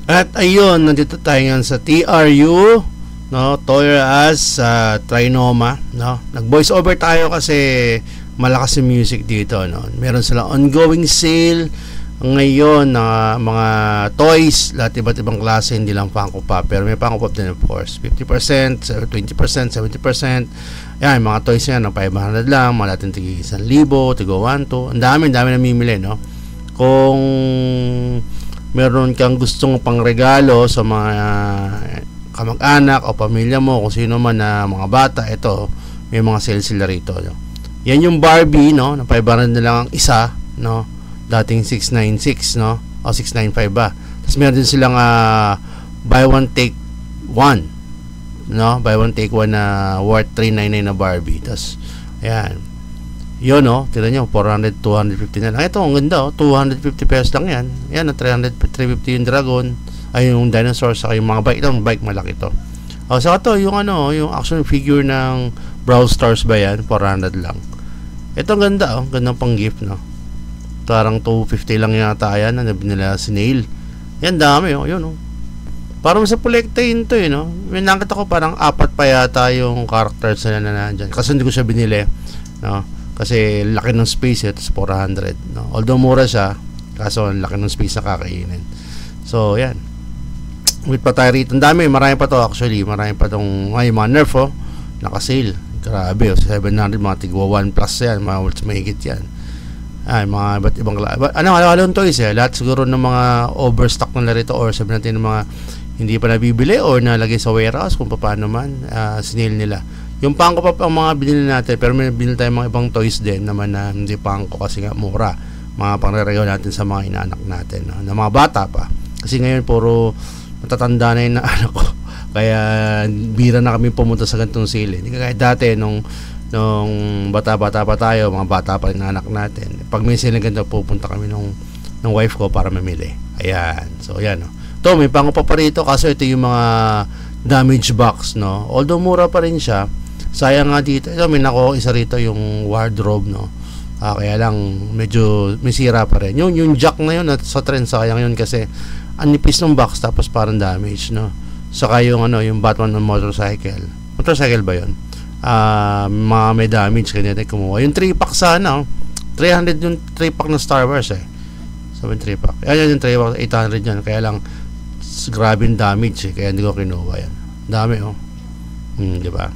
At ayun, nandito tayo ngayon sa TRU, no, Toys R Us sa Trinoma, no. Nag-voice over tayo kasi malakas yung music dito, no. Meron silang ongoing sale ngayon na mga toys, lahat iba't ibang klase, hindi lang Funko Pop, pero may Funko Pop din of course. 50%, 20%, 70%. Yan, mga toys yan, ng 500 lang, mga natin tig 1,000, tigo 1, 2. Ang dami namimili, no. Kung meron kang gustong pangregalo sa mga kamag-anak o pamilya mo, kung sino man na mga bata, ito, may mga sales sila rito, no? Yan yung Barbie, no, na 500 na lang ang isa, no, dating 696, no, o 695 ba. Tapos meron din silang buy one take one, no, buy one take one na worth 399 na Barbie. Tapos ayan, yun, no, tira nyo, 400, 250 na lang. Ito, ang ganda, 250 pesos lang yan. Yan, 300, 350 yung Dragon, ay yung dinosaur, saka yung mga bike. Itong bike, malaki to. O, saka to, yung yung action figure ng Brawl Stars ba yan, 400 lang. Ito, ang ganda, gandang pang gift, no. Tarang 250 lang yata yan, na nila si Nail. Yan, dami, yun, parang sa collectin to, no. May nakita ko, parang 4 pa yata yung characters na nandyan. Kasi hindi ko siya binili, no. Kasi laki ng space, ito 400, no? Although mura siya, kaso laki ng space na kakainin. So yan, wait pa tayo rito. Ang dami, marami pa to actually. Marami pa tong mga Nerf, naka-sale. Grabe, 700, mga tigwa 1 plus yan, mga worth mahigit yan. Ay, mga iba't ibang halong toys, lahat siguro ng mga overstock na rito, or sabihin natin ng mga hindi pa nabibili or nalagay sa warehouse, kung paano man, sinil nila. Yung Funko Pop ang mga binili natin, pero may binili tayong mga ibang toys din naman na hindi Funko kasi nga mura. Mga pangregalo natin sa mga inaanak natin, no? Na mga bata pa. Kasi ngayon puro matatanda na yung anak ko. Kaya bira na kami pumunta sa ganitong sale. Hindi kaya dati nung bata-bata pa tayo, mga bata pa rin anak natin. Pag may sale na ganito, pupunta kami ng wife ko para mamili. Ayan. So ayan, no. Ito, may Funko Pop pa rito, kaso ito yung mga damage box, no. Although mura pa rin siya, sayang nga dito. Ito, may nako isa rito yung wardrobe, no. Kaya lang medyo may sira pa rin. Yung jack na yun sa trend, sayang yun kasi ang nipis ng box tapos parang damage, no. Saka yung yung Batman ng motorcycle ba yun? Mga may damage, kaya natin kumuha. Yung 3-pack sana, 300 yung 3-pack ng Star Wars, sabi 3-pack. Ayan yung 3-pack, 800 yan. Kaya lang grabe yung damage, kaya hindi ko kinuha yan. Dami, di ba?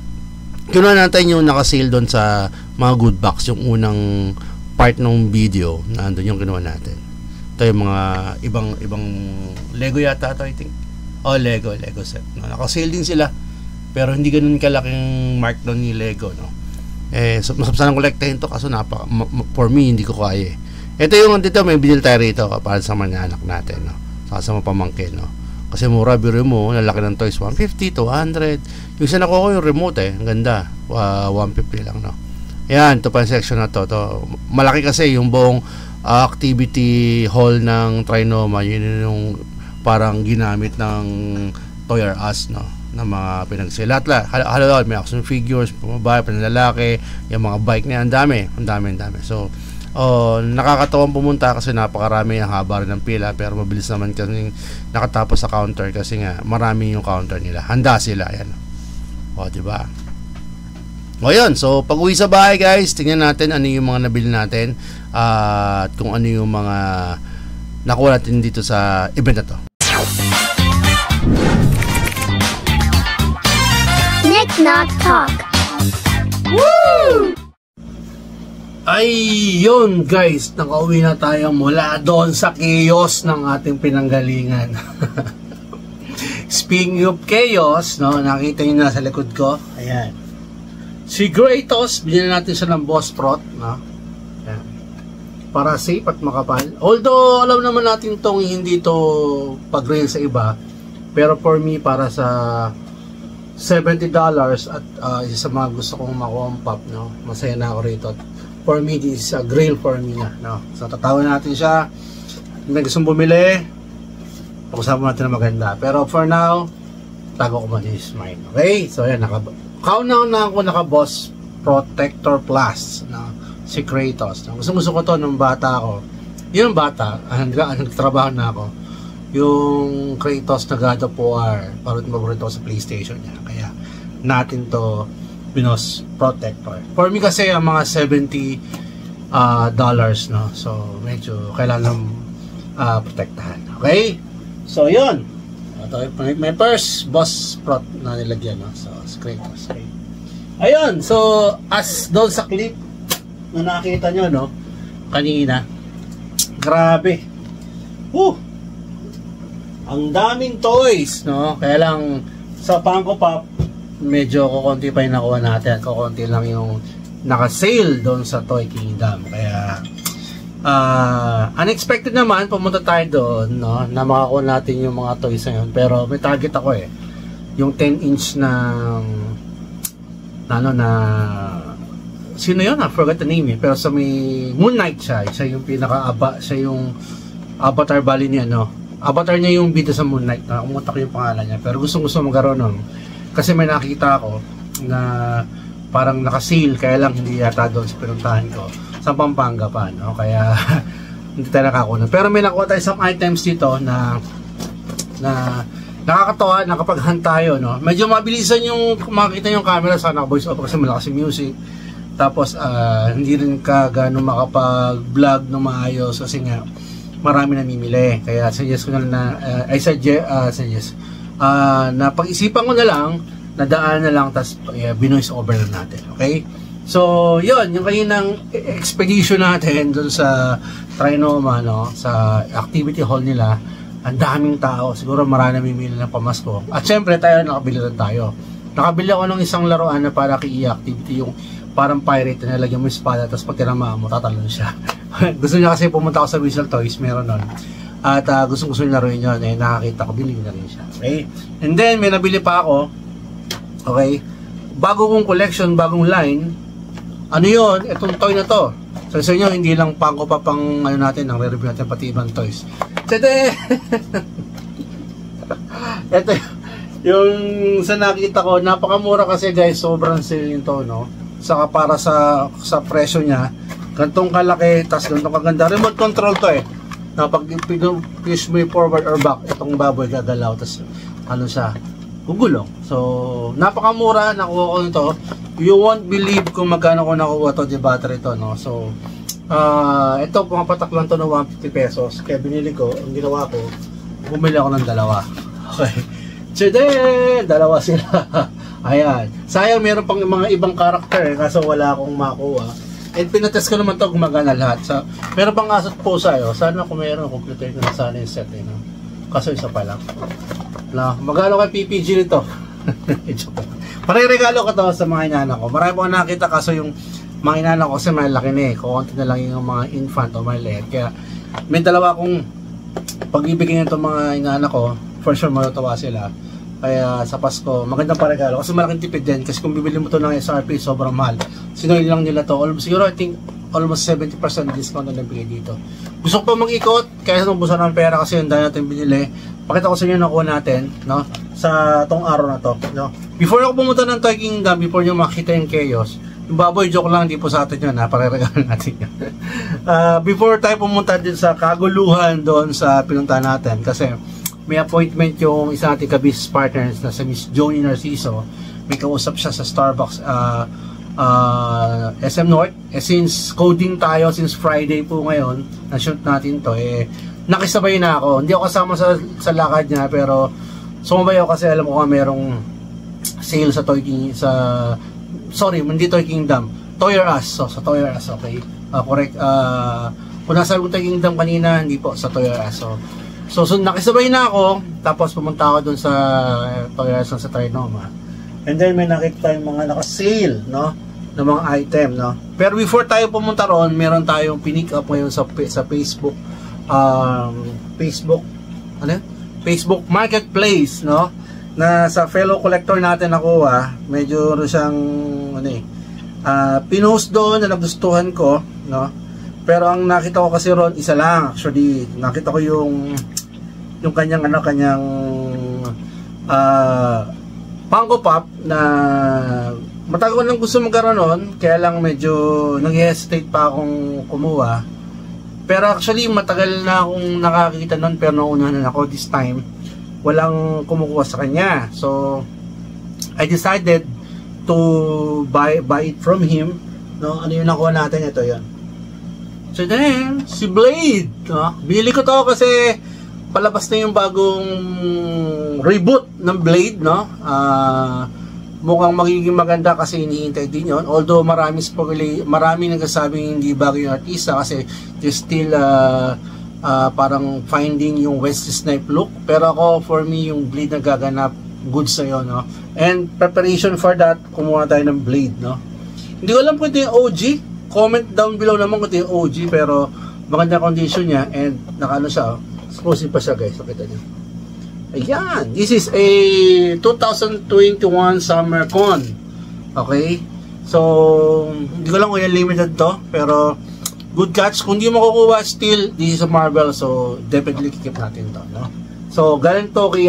Kinuha natin yung naka-sale doon sa mga good box, yung unang part ng video, nandun yung kinuha natin. Ito yung mga ibang Lego yata ito, I think. Lego set, no? Naka-sale din sila, pero hindi ganun kalaking mark doon ni Lego, no. So masapsan ang kolektahin to, kaso for me hindi ko kaya. Ito yung dito, may binil tayo rito para sa mga anak natin, no. Saka sa mga pamangkin, no. Kasi mura, biro mo, lalaki ng toys, 150, 200. Yung isa nakuha ko yung remote, ang ganda, 150 lang, no. Yan, ito pa yung section na to. Malaki kasi yung buong activity hall ng Trinoma, yun yung parang ginamit ng Toys R Us, no, na mga pinagsilat. Halo, may action figures, pumabay, panlalaki, yung mga bike na, ang dami. So, nakakatawang pumunta kasi napakarami, ang haba rin ng pila, pero mabilis naman kasi nakatapos sa counter kasi nga marami yung counter nila, handa sila, yan, diba? Yun, so pag uwi sa bahay guys, tingnan natin ano yung mga nabili natin at kung ano yung mga nakuha natin dito sa event na to. Nick Knock Talk. Woo! Ayun guys, nakauwi na tayo mula doon sa chaos ng ating pinanggalingan. Speaking of chaos, no, nakita nyo na sa likod ko, ayan, si Kratos, binili natin siya ng Boss Prot, no, ayan, para safe at makapal. Although alam naman natin tong hindi to pag-rail sa iba, pero for me, para sa $70 at isa sa mga gusto kong makuha ang pop, no, masaya na ako rito. For me, this is a grail for me na, no? So tatawin natin siya. May gustong bumili, pag-usapan natin na maganda. Pero for now, tago ko man is mine. Okay? So yan, countdown na ako naka-Boss Protector Plus, no? Si Kratos, no? Gusto ko to nung bata ako. Yung bata, nagtrabaho na ako. yung Kratos na God of War, paborito ko sa PlayStation niya. Kaya natin to pinos protector. For me kasi ang mga $70 no. So medyo kailangan protektahan. Okay? So yun. Ito may first boss prot na nilagyan no. So Kratos. Okay. Ayun. So as doon sa clip na nakita nyo no kanina. Grabe. Ang daming toys, no? Kaya lang sa Funko Pop medyo kukunti pa yung nakuha natin. Kukunti lang yung naka-sale doon sa Toy Kingdom. Kaya unexpected naman pumunta tayo doon, no? Na makakuha natin yung mga toys na yun. Pero may target ako eh. Yung 10-inch sino yun? I forgot the name eh. Pero sa may Moon Knight siya yung siya yung Avatar Bali niya, no? Avatar niya yung bida sa Moon Knight. Nakumutak ko yung pangalan niya. Pero gusto magkaroon nun. Kasi may nakita ako na parang naka-sale. Kaya lang hindi yata doon sa pinuntahan ko. Sa Pampanga pa, no? Kaya hindi tayo nakakuha. Pero may nakuha tayo some items dito na nakakatawa, nakapag-hunt tayo, no? Medyo mabilisan yung makikita yung camera sa naka-voice over kasi malakas yung music. Tapos hindi rin ka gano'ng makapag-vlog ng maayos kasi nga marami namimili. Kaya suggest ko na na pag-isipan ko na lang, nadaan na lang, tas binoise over na natin. Okay? So, yun, yung kaninang expedition natin dun sa Trinoma, no? Sa activity hall nila, ang daming tao. Siguro marami namimili ng pamasko. At syempre, nakabili rin tayo. Nakabili ako ng isang laruan na para kay activity, yung parang pirate na nilagyan mo yung espada, tapos pag tinamaan mo, tatalon siya. Gusto niya kasi pumunta ako sa Visual Toys, meron nun. At gusto niya laruin yun, nakakita ko, bilhin na rin siya. Okay? And then, may nabili pa ako. Okay? Bago kong collection, bagong line. Ano yun? Itong toy na to. So, sa inyo, hindi lang Funko pa pang ano natin, ang re-review natin, pati ibang toys. Ito yung sa nakita ko, napakamura kasi guys, sobrang sale nito, no? Saka para sa presyo niya, gantong kalaki, tas gantong kaganda. Remote control to eh. Na pag push mo forward or back, itong baboy gagalaw, tas ano siya, gugulong. So, napakamura, nakuha ko nito. You won't believe kung magkano ko nakuha to, di battery to, no? So, ito, pumapatak lang to ng 150 pesos. Kaya binili ko, ang ginawa ko, bumili ako ng dalawa. Okay. So, dalawa sila. Ayan. Sayang meron pang mga ibang karakter kaso wala akong makuha. And pinatest ko naman to gumagana lahat. So, meron pang asot po sa'yo. Sana kung meron, complete ko na sana yung set. No? Kaso isa pa lang. Magalo kay PPG nito. Pare-regalo ko to sa mga inanak ko. Marami po nakita kaso yung mga inanak ko kasi malaki na eh. Kukunti na lang yung mga infant o maliit. Kaya may dalawa kong pag-ibigay nito mga inanak ko. For sure matutuwa sila. Kaya sa Pasko, magandang paregalo kasi malaking tipid din kasi kung bibili mo to ng SRP sobrang mahal. Sinoy lang nila to. Siguro I think almost 70% discount na nabigay dito. Gusto ko pa mag-ikot kaya nung busan ng pera kasi yung dahil natin binili. Pakita ko sa inyo nakuha natin, no? Sa tong araw na to, no? Before ako pumunta ng Toy Kingdom, before nyo makita yung chaos, yung baboy joke lang, di po sa atin yun, ha? Pareregalo natin yun. Before tayo pumunta din sa kaguluhan doon sa pinunta natin kasi may appointment yung isa nating ka-business partners na sa Miss Joni Narciso. May kausap siya sa Starbucks SM North. Since coding tayo, since Friday po ngayon, na-shoot natin to, nakisabay na ako. Hindi ako kasama sa lakad niya, pero sumabay ako kasi alam ko nga merong sale sa Toy King, hindi Toy Kingdom, Toy R Us. So, sa Toy R Us, okay. Correct. Kung nasa Toy Kingdom kanina, hindi po sa Toy R Us. So nakisabay na ako, tapos pumunta ako dun sa Toy R Us sa Trinoma. And then may nakita yung mga naka-sale, no? Ng mga item, no? Pero before tayo pumunta ron, meron tayong pinick up ngayon sa Facebook Facebook Marketplace, no? Na sa fellow collector natin nakuha, medyo siyang pinost doon na nagustuhan ko, no? Pero ang nakita ko kasi ron isa lang, actually nakita ko yung kanyang Funko Pop na matagal ko nang gusto magkaroon nun, kaya lang medyo nag-hesitate pa akong kumuha. Pero actually, matagal na akong nakakita nun, pero naunahan na ako this time. Walang kumukuha sa kanya. So, I decided to buy it from him. No? Ano yung nakuha natin? Ito yan. So then, si Blade. No? Bili ko to kasi palabas na yung bagong reboot ng Blade. No? Mukhang magiging maganda kasi hinihintay din yun. Although marami nagsasabing hindi bago yung artista kasi there's still parang finding yung Wesley Snipes look. Pero ako, for me, yung Blade na gaganap, good sa'yo, no? And preparation for that, kumuha tayo ng Blade, no? Hindi ko alam kung ito yung OG. Comment down below naman kung ito yung OG, pero maganda condition niya and nakaano siya, oh. Exclusive pa siya, guys. So, kita niyo. Ayan. This is a 2021 Summer Con. Okay? So, hindi ko lang kung yung limited to, pero good catch. Kung di mo makukuha, still, this is a Marvel, so definitely keep natin to, no? So, galing to kay,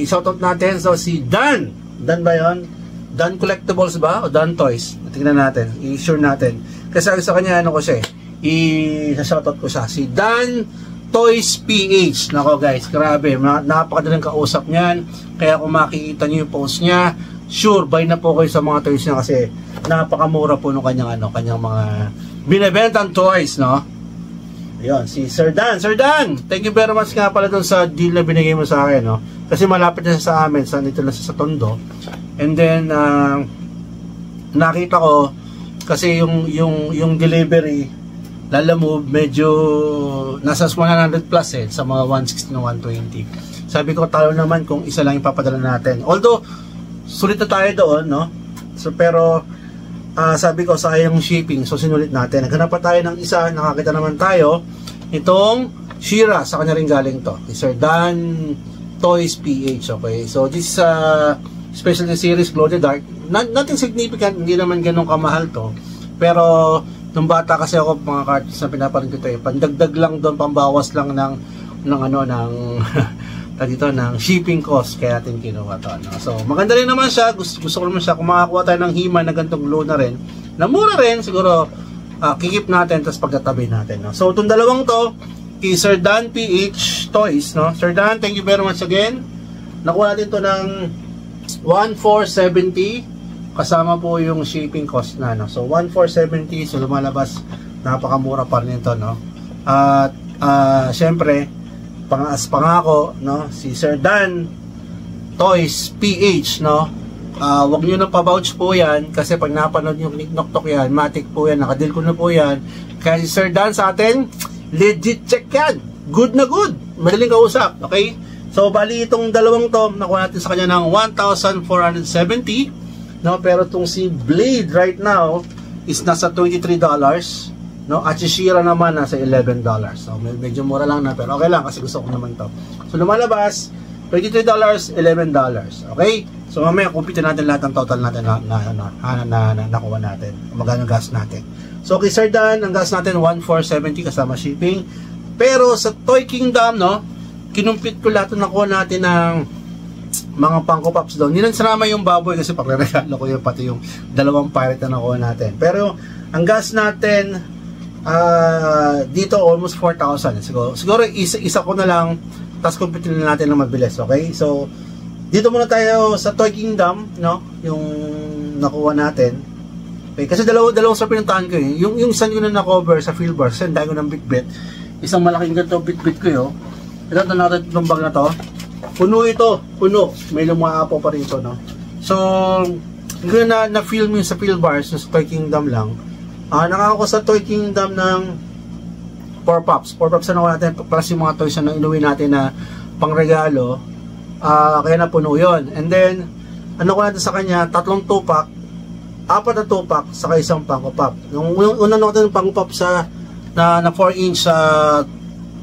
shoutout natin, so si Dan. Dan ba yun? Dan Collectibles ba? O Dan Toys? Tingnan natin. I-sure natin. Kasi sa kanya, ko siya i-shoutout ko siya. Si Dan Toys PH. Nako guys, grabe. Napakadaling kausap niyan. Kaya kung makikita niyo yung post niya, sure, buy na po kayo sa mga toys niya kasi napakamura po ng kanyang mga binebentang toys, no? Ayun, si Sir Dan. Sir Dan, thank you very much nga pala dun sa deal na binigay mo sa akin, no? Kasi malapit na siya sa amin, nito na siya sa Tondo. And then, nakita ko, kasi yung delivery, Lalamove, medyo nasa 100 plus sa mga 160 na 120. Sabi ko, talo naman kung isa lang ipapadala natin. Although, sulit na tayo doon, no? So, pero, sabi ko, sayang shipping, so sinulit natin. Naghanap pa tayo ng isa, nakakita naman tayo, itong She-Ra, sa kanya rin galing to. Sir Dan Toys PH, okay? So, this is special series, Glow in the Dark. Nothing significant, hindi naman ganun kamahal to. Pero, nung bata kasi ako, mga cartoons na pinaparin ko ito, pandagdag lang doon, pambawas lang ng ng shipping cost, kaya natin kinuha to, no? So, maganda rin naman siya, gusto ko naman siya, kung makakuha tayo ng He-Man na ganitong glow na rin, na mura rin, siguro, kikip natin, tapos pagtatabi natin, no? So, itong dalawang to, kay Sir Dan PH Toys, no? Sir Dan, thank you very much again. Nakuha natin to ng 1,470, kasama po yung shipping cost na, no? So, 1,470, so lumalabas, napakamura pa rin ito, no? At, syempre, pangako, no? Si Sir Dan Toys PH, no? Wag nyo na pa-vouch po yan, kasi pag napanood yung Knock yan, matik po yan, nakadil ko na po yan. Kaya si Sir Dan sa atin, legit check yan. Good na good. Madaling kausap, okay? So, bali itong dalawang to, nakuha natin sa kanya ng 1,470, no? Pero itong si Blade right now is nasa $23, no? At si She-Ra naman nasa $11. So medyo mura lang na, pero okay lang kasi gusto ko naman to. So lumalabas $23, $11. Okay? So mamaya kumpitin natin lahat ng total natin na nakuha natin. Magkano gas natin. So kay Sir Dan, ang gas natin 1,470 kasama shipping. Pero sa Toy Kingdom, no? Kinumpit ko lahat ng nakuha natin ng mga Funko Pops doon. Hindi nang sinama yung baboy kasi pagre-regalo ko yung pati yung dalawang pirate na nakuha natin. Pero ang gas natin dito almost 4,000. Siguro isa ko na lang, tapos kumpitin na natin ng mabilis, okay? So dito muna tayo sa Toy Kingdom, no? Yung nakuha natin. Okay, kasi dalawang sa pinuntahan ko eh. Yung isang ko na na-cover sa Philbar, sendahan ko ng bit-bit. Isang malaking ganito bit-bit ko yun. Ito natin itong bag na to. Puno ito, puno. May lumaapo pa rito, no? So, hindi na-film yung sa Philbars, sa Toy Kingdom lang. Nakaka ko sa Toy Kingdom ng 4 Pops. 4 Pops na nakuha natin, plus yung mga toys na inuwi natin na pangregalo. Kaya napuno yun. And then, ano ko natin sa kanya, 3 2-pack, 4 na 2-pack, saka isang Funko Pop. Yung unang natin yung Funko Pop sa na 4-inch sa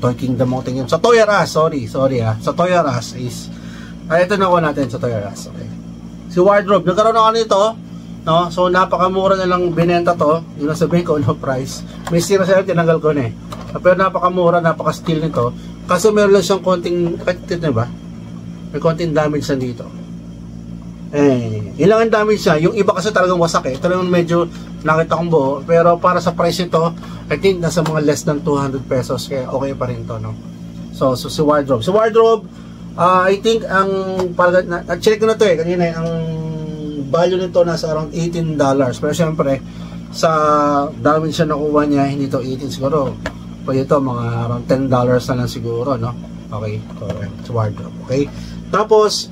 Toy Kingdom mo tingin. Sa Toys R Us, sorry sa Toys R Us is ito na ko natin sa Toys R Us, okay. Si wardrobe, nagkaroon ako nito, no? So napakamura na lang binenta to. Yung nasabihin ko no price. May sira sa tinanggal ko na eh. Pero napakamura, napaka-steal nito. Kasi meron lang siyang konting, na ba? May konting damage sa dito. Ilang ang damage siya. Yung iba kasi talagang wasak eh. Ito lang medyo nakita kong buo. Pero para sa price ito, I think nasa mga less than 200 pesos. Kaya okay pa rin to, no? So si wardrobe. So wardrobe, I think check ko na to eh. Kanina ang value nito nasa around $18. Pero syempre, sa dami siya nakuha niya, hindi to 18 siguro. Pwede ito, mga around $10 na lang siguro, no? Okay, correct. So wardrobe, okay? Tapos,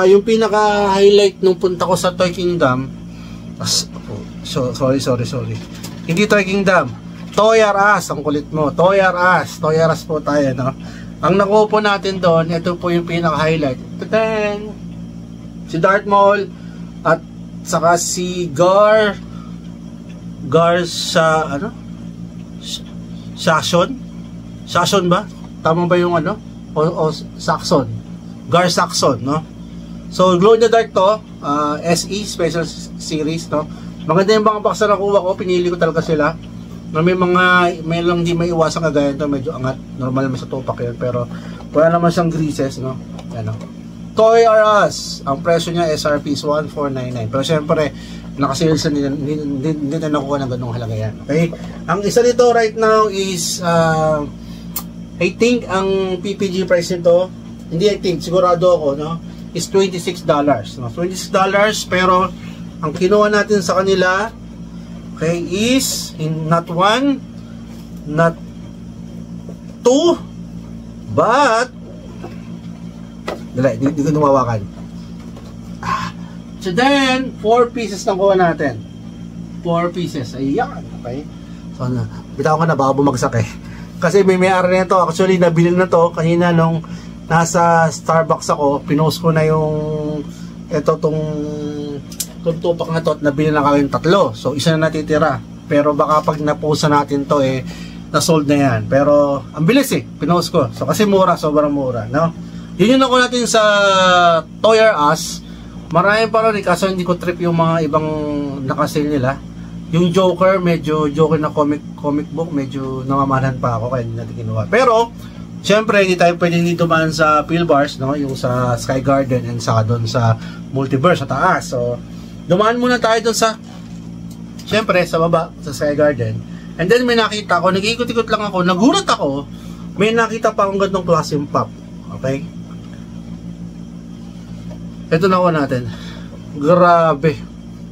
yung pinaka-highlight nung punta ko sa Toy Kingdom, sorry. Hindi Toy Kingdom, Toy R Us, ang kulit mo. Toy R Us po tayo, no? Ang nakuha po natin doon, ito po yung pinaka-highlight. Si Darth Maul, at saka si Gar sa, Saxon ba? Tama ba yung o Saxon? Gar Saxon, no? So, Glow in the Dark to, SE, Special Series, no? Maganda yung mga box na nakuha ko, pinili ko talaga sila. May lang di may iwasan kagaya ito, medyo angat, normal naman sa tupak yun, pero wala naman siyang greases, no? Ano? Toy R Us, ang presyo niya SRP is 1,499. Pero syempre, nakasales na hindi na nakuha ng ganung halaga yan. Okay? Ang isa nito right now is, I think, ang PPG price nito, hindi I think, sigurado ako, no? Is $26. No? $26, pero ang kinuha natin sa kanila, okay, is not one, not two, but hindi ko numawakan. So then, 4 pieces na kuha natin. 4 pieces. Ayan. Okay. So, bitaw ko na, baka bumagsak eh. Kasi may-ari na ito. Actually, nabili na to kanina nung nasa Starbucks ako, pinost ko na yung itong tupak na to at nabili na kami 3. So, isa na natitira. Pero baka pag napost natin to na-sold na yan. Pero, ang bilis pinost ko. So, kasi mura, sobrang mura, no? Yun yung nakuha natin sa Toy R Us. Marami pa rin, kaso hindi ko trip yung mga ibang nakasale nila. Yung Joker, medyo Joker na comic book, medyo namamanan pa ako kaya hindi natin kinuha. Pero, syempre, hindi tayo pwede dumaan sa Philbars, no? Yung sa Sky Garden and saka doon sa Multiverse sa taas. So, dumaan muna tayo doon sa, syempre, sa baba, sa Sky Garden. And then may nakita ko, nag-iikot-ikot lang ako, nagulat ako, may nakita pa akong gandong klaseng pop. Okay? Ito nakuha natin. Grabe.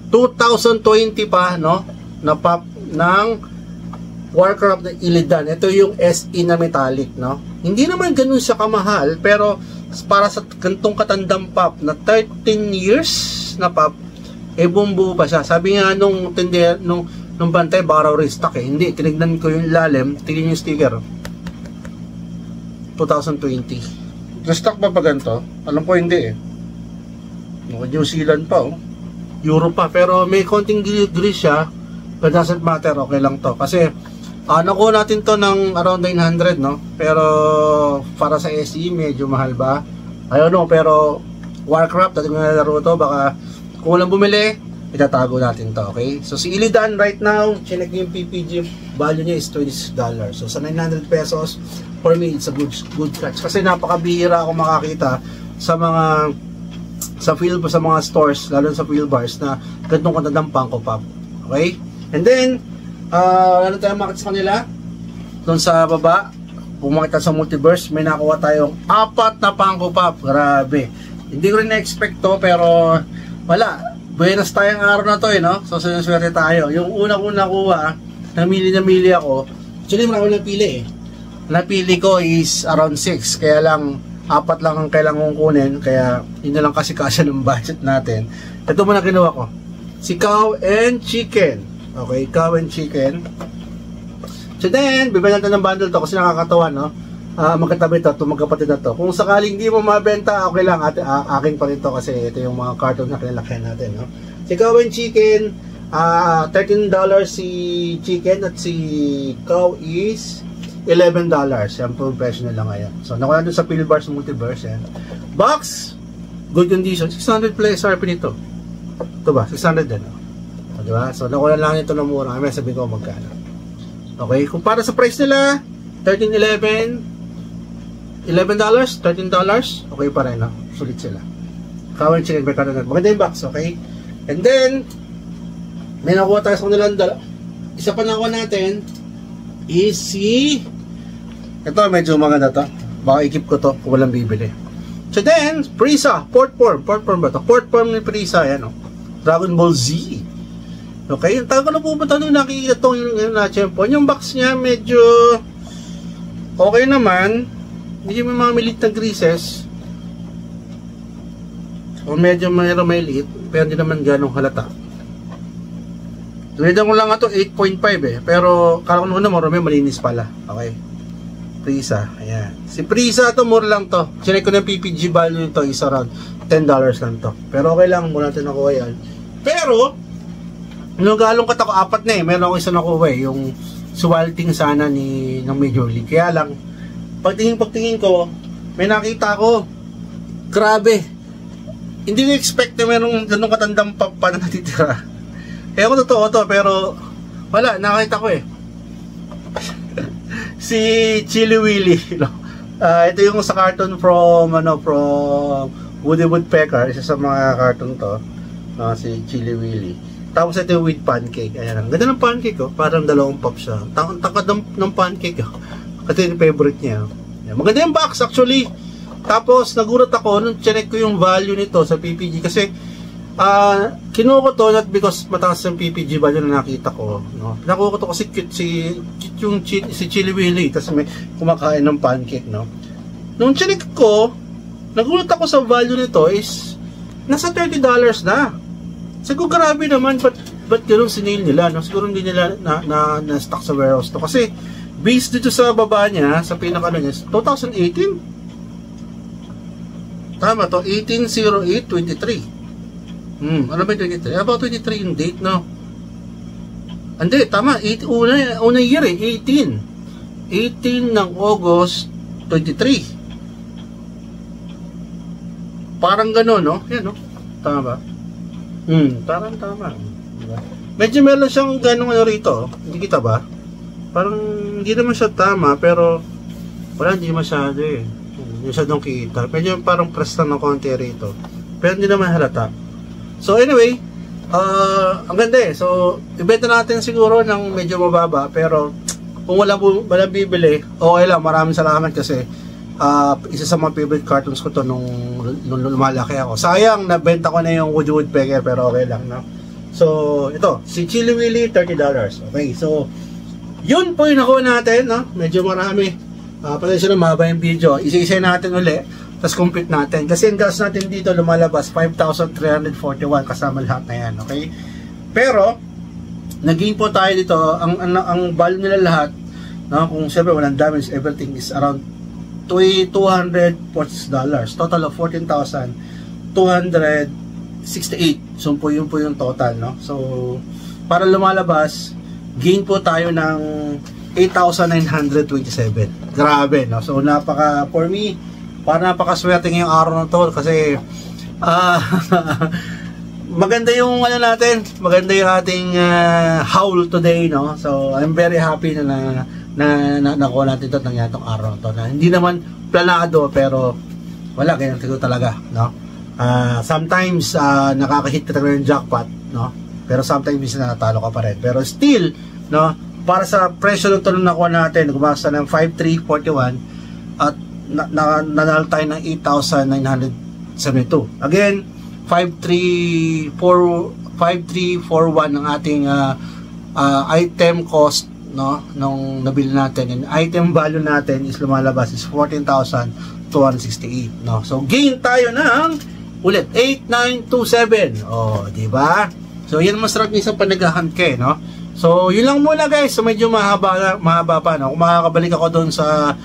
2020 pa, no? Na pop ng Warcraft na Illidan. Ito yung SE na metallic, no? Hindi naman ganun siya kamahal, pero para sa gantong katandang pop na 13 years na pop, bumbuo pa siya. Sabi nga nung bantay, baka raw restock Hindi, tinignan ko yung lalim, tingnan yung sticker. 2020. Restock ba ganito? Alam ko hindi New Zealand pa Europe pa, pero may konting grease siya, but doesn't matter, okay lang to. Kasi nakuha natin to ng around 900, no? Pero para sa SE, medyo mahal ba? I don't know, pero Warcraft, dati ko nalaro to, baka kung walang bumili, itatago natin to, okay? So si Illidan right now, chinek yung PPG, value niya is $26. So sa 900 pesos, for me, it's a good catch. Kasi napakabihira ako makakita sa mga mga stores, lalo sa Philbars na gantong katandang Funko Pop. Okay? And then, ano tayo makita sa kanila? Doon sa baba, kung makita sa Multiverse, may nakuha tayong 4 na Funko Pop. Grabe. Hindi ko rin na-expect to, pero wala. Buenas tayong araw na to no? So, sinuswerte tayo. Yung una-una nakuha, namili ako. Actually, marami napili Napili ko is around 6. Kaya lang, 4 lang ang kailangan kong kunin, kaya yun na lang kasi kasya ng budget natin. Ito muna kinuha ko, si Cow and Chicken. Okay, Cow and Chicken. So then, bibili natin ng bundle to kasi nakakatawa, no? Magkatabi to, magkapatid na to. Kung sakaling di mo mabenta, okay lang, akin pa rin to kasi ito yung mga carton na kinalakyan natin, no? Si Cow and Chicken, $13 si Chicken at si Cow is $11. Yan po yung presyo nila ngayon. So, nakuha natin sa Philbars Multiverse. Yan. Box, good condition. 600 plus SRP nito. Ito ba? 600 din. So, diba? So, nakuha lang ito ng mura. May sabihin ko magkano. Okay? Kung para sa price nila, $13, $11, $13. Okay pa rin, no? Sulit sila. Kawan chicken by Cartoon Network. Maganda yung box, okay? And then, may nakuha tayo sa kanilang isa pa nakuha natin is si ito, medyo maganda to. Baka i-keep ko to kung walang bibili. So then, Frieza, fourth form ba to? Fourth form ni Frieza, yan o. Dragon Ball Z. Okay, yung tago na pupunta nung nakikita to yung na-champion. Yung box niya medyo okay naman. Hindi may mga maliit na greases. O medyo mayroon may liit, pero hindi naman ganong halata. Tunida ko lang ito 8.5 eh, pero kala ko nung marami malinis pala. Okay, Frieza, ayan. Si Frieza to, mura lang to. Chinek ko na PPG value nito is around $10 lang to. Pero okay lang, muna natin nakuha yan. Pero nung galong kat ako, apat na eh. Meron ako isa nakuha eh, yung swalting sana ng Major League. Kaya lang, pagtingin ko, may nakita ko, grabe, hindi ko expect na merong ganong katandang pa na natitira. Kaya ako totoo to, pero wala, nakita ko eh. Si Chili Willy, no? Ito yung sa cartoon from Woody Woodpecker, isa sa mga cartoon to, si Chili Willy. Tapos ito yung with pancake. Ayan, ang ganda ng pancake, oh. Parang dalawang pop siya. Tangkad ng pancake, oh. Kasi yung favorite niya. Ayan, maganda yung box actually. Tapos nagulat ako nung check ko yung value nito sa PPG kasi kinuha ko to not because mataas yung PPG value na nakita ko, no? Nakuha ko to kasi cute si Chili Willy, tapos may kumakain ng pancake, no? Nung check ko, nagulat ako sa value nito is nasa $30 na. Siguro grabe naman, ba't ganun sinale nila, no? Siguro hindi nila na stock sa warehouse to kasi based dito sa baba niya, sa pinaka niya, 2018. Tama to, 18/08/23. Ano ba yung 23? About 23 yung date, no? Hindi, tama, una year eh, 18 ng August 23. Parang gano'n, no? Yan, no? Tama ba? Parang tama. Diba? Medyo meron siyang ganong ano rito. Hindi kita ba? Parang hindi naman siya tama, pero wala, hindi masyado eh. Hindi masyadong kita. Medyo parang press lang ng konti rito. Pero hindi naman halata. So anyway, ang ganda eh. So, ibenta natin siguro ng medyo mababa. Pero kung walang bibili, okay lang. Maraming salamat kasi isa sa mga favorite cartoons ko to nung lumalaki ako. Sayang, nabenta ko na yung Woody Woodpecker, pero okay lang, no? So, ito, si Chili Willy, $30. Okay, so, yun po yung nakuha natin, no? Medyo marami. Pasensya na, mahaba yung video. Isa-isa natin uli, tapos complete natin. Kasi yung gas natin dito lumalabas, 5,341 kasama lahat na yan, okay? Pero, naging po tayo dito, ang value nila lahat, no? Kung siyempre walang damage, everything is around $200 total of 14,268. So po yun po yung total, no? So para lumalabas, gain po tayo ng 8,927. Grabe, no? So for me, para napakaswerte ngayong araw na to kasi maganda yung ano natin, maganda yung ating haul today, no? So I'm very happy na nakuha natin ito ng yatong araw to na hindi naman planado, pero wala, ganyan siguro talaga, no? Sometimes nakaka-hit ka talaga yung jackpot, no? Pero sometimes minsan natalo ka pa rin, pero still, no, para sa presyo nito na nakuha natin, gumasa ng 5,341 at nanalo tayo ng 8,972. Again, 5,341 ang ating item cost, no, nung nabili natin, and item value natin is lumalabas is 14,268, no. So gain tayo ng ulit 8,927. Oh, di ba? So yan masarap ng isang panagahan ka, no. So yun lang muna guys. So medyo mahaba pa, no. Kung makakabalik ako doon sa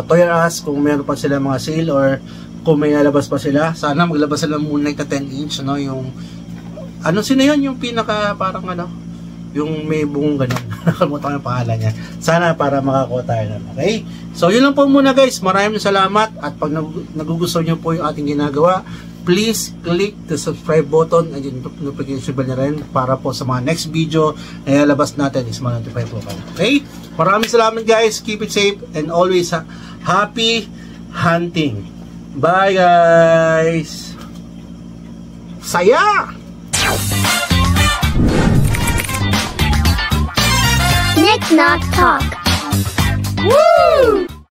Toys R Us kung meron pa sila mga sale, or kung may nalabas pa sila, sana maglabas sila muna ng 10-inch, no, yung ano, sino yun, yung pinaka parang ano, yung may bungong ganun. Nakalimutan ko yung pangalan niya. Sana para makakuha tayo nun. Okay? So, yun lang po muna guys. Maraming salamat. At pag nagugustuhan nyo po yung ating ginagawa, please click the subscribe button and yung notification bell na rin para po sa mga next video na ilalabas natin is ma-notify po kayo. Okay? Maraming salamat guys. Keep it safe and always happy hunting. Bye guys! Saya! Nick Knock Talk. Woo!